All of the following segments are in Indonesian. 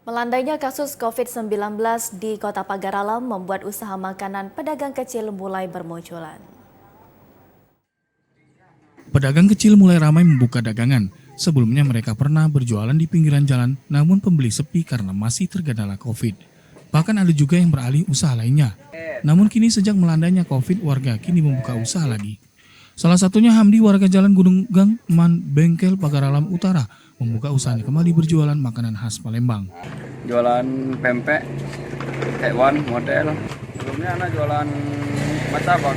Melandainya kasus COVID-19 di Kota Pagar Alam membuat usaha makanan pedagang kecil mulai bermunculan. Pedagang kecil mulai ramai membuka dagangan. Sebelumnya mereka pernah berjualan di pinggiran jalan, namun pembeli sepi karena masih tergendala COVID. Bahkan ada juga yang beralih usaha lainnya. Namun kini sejak melandainya COVID, warga kini membuka usaha lagi. Salah satunya Hamdi, warga Jalan Gunung Gang, Man Bengkel, Pagar Alam Utara, membuka usahanya kembali berjualan makanan khas Palembang. Jualan pempek, hewan, model. Sebelumnya anak jualan martabak.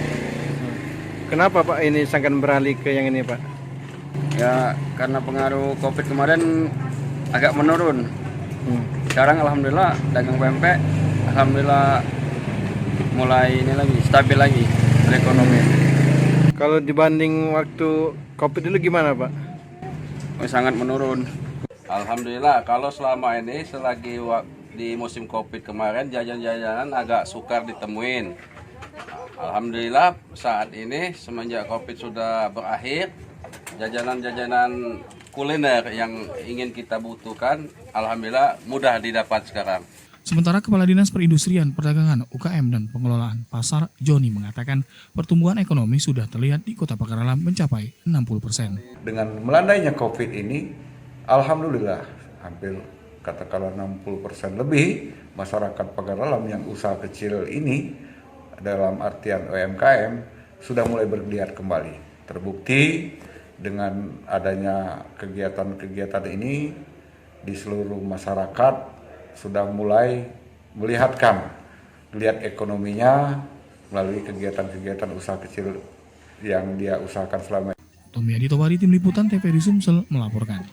Kenapa Pak ini sangkan beralih ke yang ini Pak? Ya karena pengaruh COVID kemarin agak menurun. Sekarang alhamdulillah dagang pempek, alhamdulillah mulai ini lagi stabil lagi perekonomian. Kalau dibanding waktu COVID dulu gimana Pak? Sangat menurun. Alhamdulillah, kalau selama ini selagi di musim Covid kemarin jajan-jajanan agak sukar ditemuin. Alhamdulillah saat ini semenjak Covid sudah berakhir, jajanan-jajanan kuliner yang ingin kita butuhkan, alhamdulillah mudah didapat sekarang. Sementara Kepala Dinas Perindustrian, Perdagangan, UKM, dan Pengelolaan Pasar, Joni, mengatakan pertumbuhan ekonomi sudah terlihat di Kota Pagar Alam mencapai 60%. Dengan melandainya COVID ini, alhamdulillah hampir katakanlah 60% lebih masyarakat Pagar Alam yang usaha kecil ini dalam artian UMKM sudah mulai bergeliat kembali. Terbukti dengan adanya kegiatan-kegiatan ini di seluruh masyarakat sudah mulai melihat ekonominya melalui kegiatan-kegiatan usaha kecil yang dia usahakan selama ini. Tommy Aditowari, Tim Liputan TVRI Sumsel melaporkan.